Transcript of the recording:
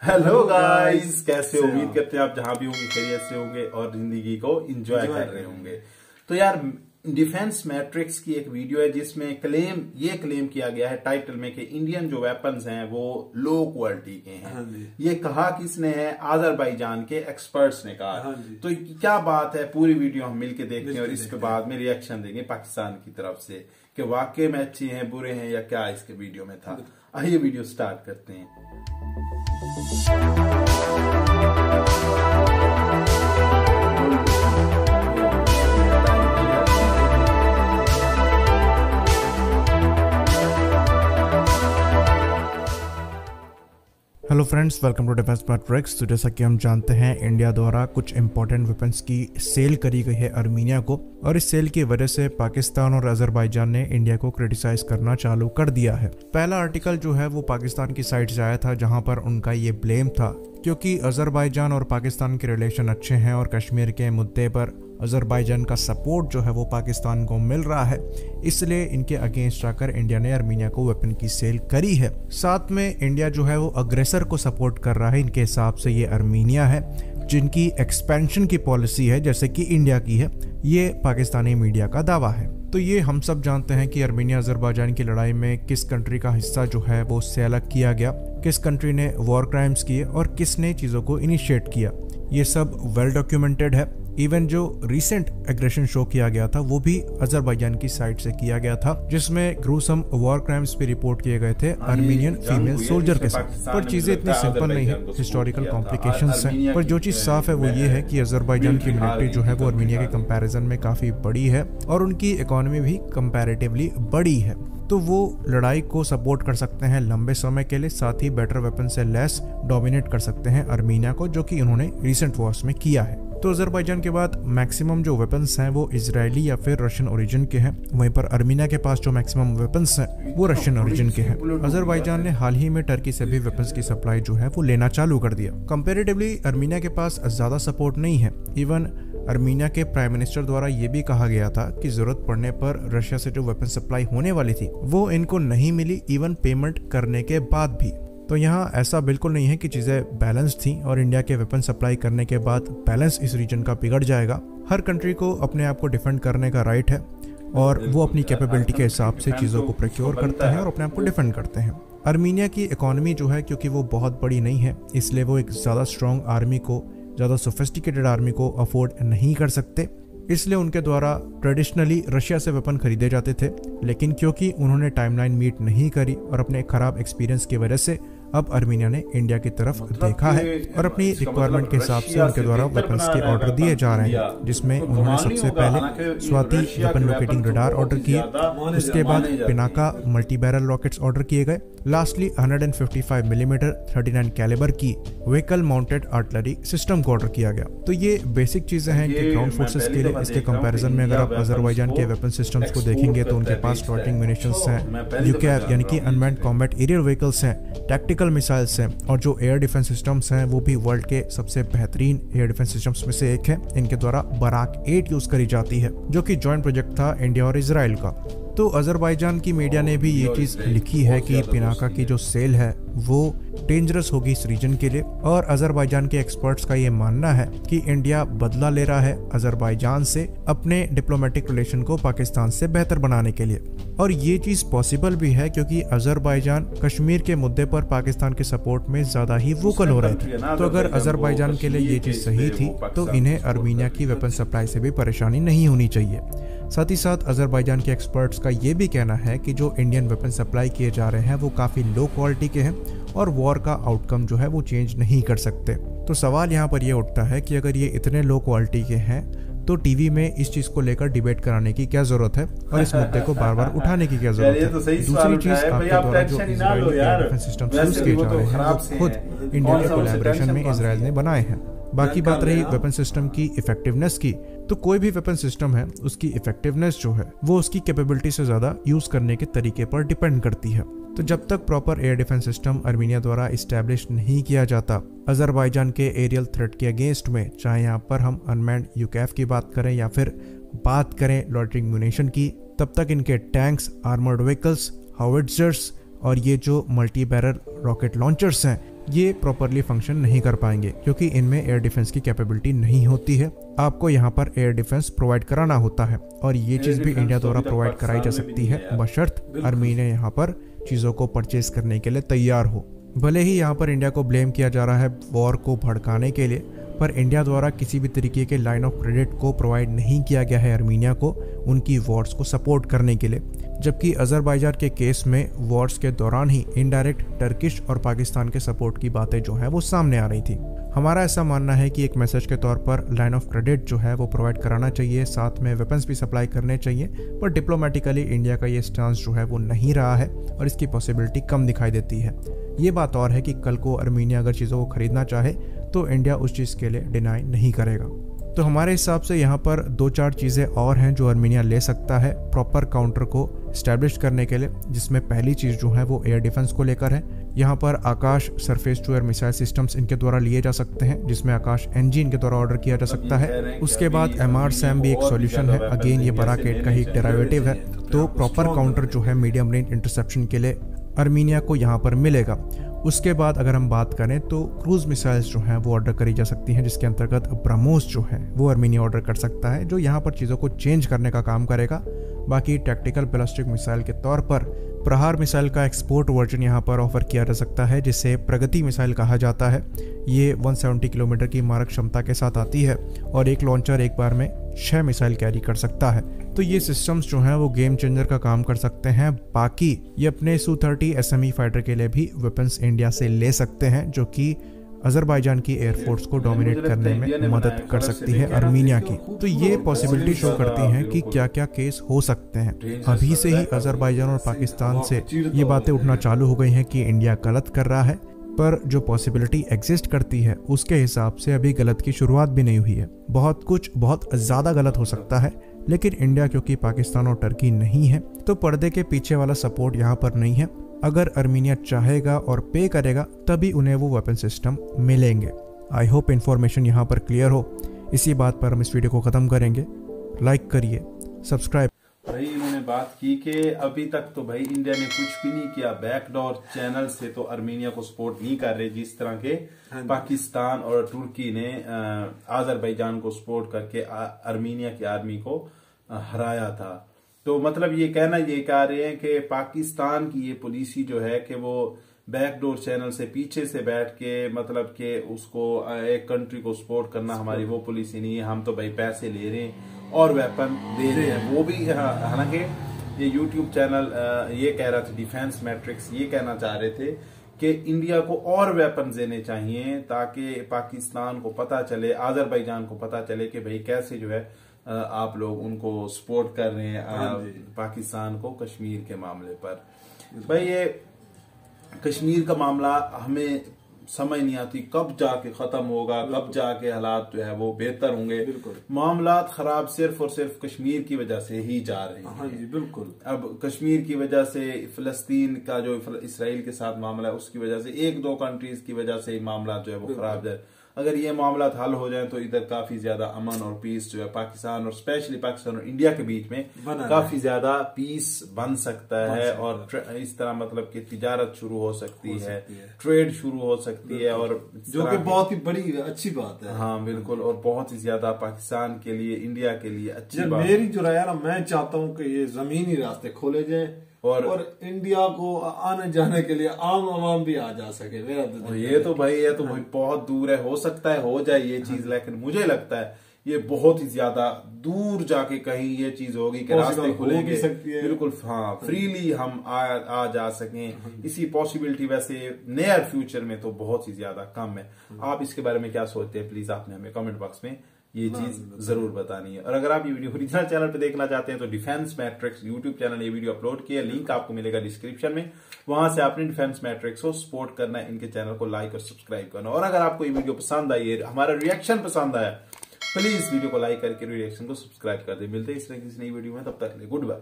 Hello guys, कैसे हो? उम्मीद करते हैं आप जहां भी होंगे खैरियत से होंगे और जिंदगी को एंजॉय कर रहे होंगे। तो यार, डिफेंस मैट्रिक्स की एक वीडियो है जिसमें ये क्लेम किया गया है टाइटल में कि इंडियन जो वेपन्स हैं वो लो क्वालिटी के हैं। ये कहा किसने है? अजरबैजान के एक्सपर्ट्स ने कहा। तो क्या बात है, पूरी वीडियो हम मिलके देखते हैं और इसके बाद में रिएक्शन देंगे पाकिस्तान की तरफ से कि वाकई में अच्छे हैं, बुरे हैं, या क्या इसके वीडियो में था। आइए वीडियो स्टार्ट करते हैं। Hello friends, welcome to defence matrix. तो जैसा कि हम जानते हैं, इंडिया द्वारा कुछ इंपॉर्टेंट वेपन्स की सेल करी गई है आर्मीनिया को, और इस सेल की वजह से पाकिस्तान और अजरबैजान ने इंडिया को क्रिटिसाइज करना चालू कर दिया है। पहला आर्टिकल जो है वो पाकिस्तान की साइड से आया था, जहां पर उनका ये ब्लेम था क्योंकि अजरबैजान और पाकिस्तान के रिलेशन अच्छे हैं और कश्मीर के मुद्दे पर अजरबैजान का सपोर्ट जो है वो पाकिस्तान को मिल रहा है, इसलिए इनके अगेंस्ट आकर इंडिया ने आर्मीनिया को वेपन की सेल करी है। साथ में इंडिया जो है वो अग्रेसर को सपोर्ट कर रहा है। इनके हिसाब से ये आर्मीनिया है जिनकी एक्सपेंशन की पॉलिसी है जैसे कि इंडिया की है, ये पाकिस्तानी मीडिया का दावा है। तो ये हम सब जानते हैं कि आर्मीनिया अजरबैजान की लड़ाई में किस कंट्री का हिस्सा जो है वो उससे अलग किया गया, किस कंट्री ने वॉर क्राइम्स किए और किसने चीज़ों को इनिशिएट किया, ये सब वेल डॉक्यूमेंटेड है। इवन जो रिसेंट एग्रेशन शो किया गया था वो भी अजरबैजान की साइड से किया गया था, जिसमें ग्रूसम वॉर क्राइम्स भी रिपोर्ट किए गए थे आर्मीनियन फीमेल सोल्जर के साथ। पर चीजें इतनी सिंपल नहीं है, हिस्टोरिकल कॉम्प्लिकेशंस हैं। पर जो चीज साफ है वो ये है कि अजरबैजान की मिलिट्री जो है वो आर्मीनिया के कंपैरिजन में काफी बड़ी है और उनकी इकोनॉमी भी कंपैरेटिवली बड़ी है। तो वो लड़ाई को सपोर्ट कर सकते हैं लंबे समय के लिए, साथ ही बेटर वेपन से लेस डोमिनेट कर सकते हैं आर्मीनिया को, जो कि उन्होंने रिसेंट वॉर्स में किया है। तो अजरबैजान के बाद मैक्सिमम जो वेपन्स हैं वो इजरायली या फिर रशियन ओरिजिन के हैं, वहीं पर आर्मीनिया के पास जो मैक्सिमम वेपन्स हैं वो रशियन ओरिजिन के हैं। अजरबैजान ने हाल ही में टर्की से भी वेपन्स की सप्लाई जो है वो लेना चालू कर दिया। कंपैरेटिवली आर्मीनिया के पास ज्यादा सपोर्ट नहीं है। इवन आर्मीनिया के प्राइम मिनिस्टर द्वारा ये भी कहा गया था कि जरूरत पड़ने पर रशिया से जो वेपन सप्लाई होने वाली थी वो इनको नहीं मिली, इवन पेमेंट करने के बाद भी। तो यहाँ ऐसा बिल्कुल नहीं है कि चीज़ें बैलेंस थी और इंडिया के वेपन सप्लाई करने के बाद बैलेंस इस रीजन का बिगड़ जाएगा। हर कंट्री को अपने आप को डिफेंड करने का राइट है और वो अपनी कैपेबिलिटी के हिसाब से चीज़ों को प्रोक्योर करते हैं और अपने आप को डिफेंड करते हैं। आर्मीनिया की इकोनॉमी जो है, क्योंकि वो बहुत बड़ी नहीं है, इसलिए वो एक ज़्यादा स्ट्रॉन्ग आर्मी को, ज़्यादा सोफिस्टिकेटेड आर्मी को अफोर्ड नहीं कर सकते, इसलिए उनके द्वारा ट्रेडिशनली रशिया से वेपन खरीदे जाते थे। लेकिन क्योंकि उन्होंने टाइमलाइन मीट नहीं करी और अपने खराब एक्सपीरियंस की वजह से अब आर्मीनिया ने इंडिया की तरफ देखा है और अपनी रिक्वायरमेंट के हिसाब से उनके द्वारा वेपन्स के ऑर्डर दिए जा रहे हैं, जिसमें उन्होंने सबसे पहले Swati weapon locating radar order किए, उसके बाद Pinaka multi barrel rockets order किए गए, लास्टली 155 मिलीमीटर 39 कैलिबर की व्हीकल माउंटेड आर्टिलरी सिस्टम को ऑर्डर किया गया। तो ये बेसिक चीजें हैं कि ग्राउंड फोर्सेस के लिए। इसके कंपैरिजन में अगर आप अजरबैजान के वेपन सिस्टम्स को देखेंगे तो उनके पास फ्लोटिंग म्यूनिशंस हैं, यूकेव यानी कि अनमैन्ड कॉम्बैट एरियल व्हीकल्स हैं, टैक्टिकल मिसाइल्स हैं, और जो एयर डिफेंस सिस्टम्स हैं वो भी वर्ल्ड के सबसे बेहतरीन एयर डिफेंस सिस्टम्स में से एक है। इनके द्वारा बराक 8 यूज करी जाती है, जो कि जॉइंट प्रोजेक्ट था इंडिया और इजराइल का। तो अजरबैजान की मीडिया ने भी ये चीज लिखी है कि पिनाका की जो सेल है वो डेंजरस होगी इस रीजन के लिए, और अजरबैजान के एक्सपर्ट्स का ये मानना है कि इंडिया बदला ले रहा है अजरबैजान से अपने डिप्लोमेटिक रिलेशन को पाकिस्तान से बेहतर बनाने के लिए। और ये चीज पॉसिबल भी है क्योंकि अजरबैजान कश्मीर के मुद्दे पर पाकिस्तान के सपोर्ट में ज्यादा ही वोकल हो रहे थे। तो अगर अजरबैजान के लिए ये चीज सही थी तो इन्हें आर्मीनिया की वेपन सप्लाई से भी परेशानी नहीं होनी चाहिए। साथ ही साथ अजरबैजान के एक्सपर्ट्स का ये भी कहना है कि जो इंडियन वेपन सप्लाई किए जा रहे हैं वो काफ़ी लो क्वालिटी के हैं और वॉर का आउटकम जो है वो चेंज नहीं कर सकते। तो सवाल यहाँ पर ये उठता है कि अगर ये इतने लो क्वालिटी के हैं तो टीवी में इस चीज़ को लेकर डिबेट कराने की क्या जरूरत है और इस मुद्दे को बार बार उठाने की क्या जरूरत है। दूसरी चीज़, आपके द्वारा जो Israeli air defence system use किए जा रहे हैं वो खुद इंडिया के कोलैबोरेशन में इजराइल ने बनाए हैं। बाकी बात रही वेपन सिस्टम की इफेक्टिवनेस की, तो कोई भी वेपन सिस्टम है उसकी इफेक्टिवनेस जो है वो उसकी कैपेबिलिटी से ज्यादा यूज करने के तरीके पर डिपेंड करती है। तो जब तक proper air defence system Armenia द्वारा इस्टेब्लिश नहीं किया जाता अजरबैजान के एरियल थ्रेट के अगेंस्ट में, चाहे यहाँ पर हम अनमैन्ड यूकेफ की बात करें या फिर बात करें लॉइटरिंग म्यूनिशन की, तब तक इनके टैंक्स, आर्मर्ड व्हीकल्स, हाउइट्जर्स और ये जो मल्टी बैरल रॉकेट लॉन्चर्स हैं ये प्रॉपरली फंक्शन नहीं कर पाएंगे क्योंकि इनमें एयर डिफेंस की कैपेबिलिटी नहीं होती है। आपको यहाँ पर एयर डिफेंस प्रोवाइड कराना होता है और ये चीज़ भी इंडिया द्वारा प्रोवाइड कराई जा सकती है बशर्त आर्मीनिया यहाँ पर चीज़ों को परचेज करने के लिए तैयार हो। भले ही यहाँ पर इंडिया को ब्लेम किया जा रहा है वॉर को भड़काने के लिए, पर इंडिया द्वारा किसी भी तरीके के लाइन ऑफ क्रेडिट को प्रोवाइड नहीं किया गया है आर्मीनिया को उनकी वॉर्स को सपोर्ट करने के लिए, जबकि अजरबैजान के केस में वॉर्स के दौरान ही इनडायरेक्ट टर्किश और पाकिस्तान के सपोर्ट की बातें जो है वो सामने आ रही थी। हमारा ऐसा मानना है कि एक मैसेज के तौर पर लाइन ऑफ क्रेडिट जो है वो प्रोवाइड कराना चाहिए, साथ में वेपन्स भी सप्लाई करने चाहिए, पर डिप्लोमेटिकली इंडिया का ये स्टांस जो है वो नहीं रहा है और इसकी पॉसिबिलिटी कम दिखाई देती है। ये बात और है कि कल को आर्मीनिया अगर चीज़ों को खरीदना चाहे तो इंडिया उस चीज़ के लिए डिनाई नहीं करेगा। तो हमारे हिसाब से यहाँ पर 2-4 चीज़ें और हैं जो आर्मीनिया ले सकता है प्रॉपर काउंटर को इस्टेब्लिश करने के लिए, जिसमें पहली चीज़ जो है वो एयर डिफेंस को लेकर है। यहाँ पर Akash surface to air missile systems इनके द्वारा लिए जा सकते हैं, जिसमें आकाश NG इनके द्वारा ऑर्डर किया जा सकता है। उसके बाद MR-SAM भी एक सॉल्यूशन है, अगेन ये बराकेट का ही डेरावेटिव है। तो प्रॉपर काउंटर जो है मीडियम रेंज इंटरसेप्शन के लिए आर्मीनिया को यहाँ पर मिलेगा। उसके बाद अगर हम बात करें तो क्रूज मिसाइल्स जो हैं वो ऑर्डर करी जा सकती हैं, जिसके अंतर्गत ब्रह्मोस जो है वो आर्मीनिया ऑर्डर कर सकता है, जो यहाँ पर चीज़ों को चेंज करने का काम करेगा। बाकी टैक्टिकल बैलिस्टिक मिसाइल के तौर पर प्रहार मिसाइल का एक्सपोर्ट वर्जन यहाँ पर ऑफर किया जा सकता है, जिसे प्रगति मिसाइल कहा जाता है। ये 170 किलोमीटर की मारक क्षमता के साथ आती है और एक लॉन्चर एक बार में 6 मिसाइल कैरी कर सकता है। तो ये सिस्टम्स जो हैं वो गेम चेंजर का काम कर सकते हैं। बाकी ये अपने Su-30 SME फाइटर के लिए भी वेपन्स इंडिया से ले सकते हैं, जो कि अजरबैजान की एयरफोर्स को डोमिनेट करने में मदद कर सकती है आर्मीनिया की। तो ये पॉसिबिलिटी शो करती हैं कि क्या क्या केस हो सकते हैं। अभी से ही अजरबैजान और पाकिस्तान से ये बातें उठना चालू हो गई हैं कि इंडिया गलत कर रहा है, पर जो पॉसिबिलिटी एग्जिस्ट करती है उसके हिसाब से अभी गलत की शुरुआत भी नहीं हुई है। बहुत कुछ बहुत ज़्यादा गलत हो सकता है, लेकिन इंडिया क्योंकि पाकिस्तान और टर्की नहीं है तो पर्दे के पीछे वाला सपोर्ट यहाँ पर नहीं है। अगर आर्मीनिया चाहेगा और पे करेगा तभी उन्हें वो वेपन सिस्टम मिलेंगे। आई होप इन्फॉर्मेशन यहाँ पर क्लियर हो। इसी बात पर हम इस वीडियो को ख़त्म करेंगे। लाइक करिए, सब्सक्राइब। भाई इन्होंने बात की कि अभी तक तो भाई इंडिया ने कुछ भी नहीं किया, बैकडोर चैनल से तो आर्मीनिया को सपोर्ट नहीं कर रहे, जिस तरह के पाकिस्तान और तुर्की ने अजरबैजान को सपोर्ट करके आर्मीनिया की आर्मी को हराया था। तो मतलब ये कहना ये कह रहे हैं कि पाकिस्तान की ये पॉलिसी जो है कि वो बैकडोर चैनल से पीछे से बैठ के मतलब कि उसको एक कंट्री को सपोर्ट करना हमारी वो पॉलिसी नहीं है। हम तो भाई पैसे ले रहे हैं और वेपन दे रहे हैं। वो भी हालांकि ये यूट्यूब चैनल ये कह रहा था, डिफेंस मैट्रिक्स ये कहना चाह रहे थे कि इंडिया को और वेपन देने चाहिए ताकि पाकिस्तान को पता चले, अजरबैजान को पता चले कि भाई कैसे जो है आप लोग उनको सपोर्ट कर रहे हैं पाकिस्तान को कश्मीर के मामले पर। भाई ये कश्मीर का मामला हमें समझ नहीं आती कब जाके खत्म होगा, कब जाके हालात जो है वो बेहतर होंगे। मामला खराब सिर्फ और सिर्फ कश्मीर की वजह से ही जा रहे हैं। हाँ जी बिल्कुल। अब कश्मीर की वजह से फिलिस्तीन का जो इसराइल के साथ मामला है उसकी वजह से 1-2 कंट्रीज की वजह से मामला जो है वो खराब जाए। अगर ये मामला हल हो जाए तो इधर काफी ज्यादा अमन और पीस जो है पाकिस्तान और स्पेशली पाकिस्तान और इंडिया के बीच में काफी ज्यादा पीस बन सकता है और इस तरह मतलब कि तिजारत शुरू हो सकती है, ट्रेड शुरू हो सकती है, और जो कि बहुत ही बड़ी अच्छी बात है। हाँ बिल्कुल, और बहुत ही ज्यादा पाकिस्तान के लिए, इंडिया के लिए अच्छी बात। मेरी जो राय है ना, मैं चाहता हूँ कि ये जमीनी रास्ते खोले जाए और इंडिया को आने जाने के लिए आम आवाम भी आ जा सके। मेरा तो ये तो भाई बहुत दूर है, हो सकता है हो जाए ये चीज, लेकिन मुझे लगता है ये बहुत ही ज्यादा दूर जाके कहीं ये चीज होगी कि रास्ते खुलेंगे बिल्कुल, हाँ फ्रीली हम आ जा सकें। इसी पॉसिबिलिटी वैसे नियर फ्यूचर में तो बहुत ही ज्यादा कम है। आप इसके बारे में क्या सोचते हैं, प्लीज आपने हमें कमेंट बॉक्स में ये चीज जरूर बतानी है। और अगर आप ये वीडियो ओरिजिनल चैनल पे देखना चाहते हैं तो डिफेंस मैट्रिक्स यूट्यूब चैनल ये वीडियो अपलोड किया, लिंक आपको मिलेगा डिस्क्रिप्शन में। वहां से आपने डिफेंस मैट्रिक्स को सपोर्ट करना है, इनके चैनल को लाइक और सब्सक्राइब करना। और अगर आपको ये वीडियो पसंद आई है, हमारा रिएक्शन पसंद आया, प्लीज वीडियो को लाइक करके रिएक्शन को सब्सक्राइब कर दे। मिलते हैं इस तरह किसी नई वीडियो में, तब तक गुड बाय।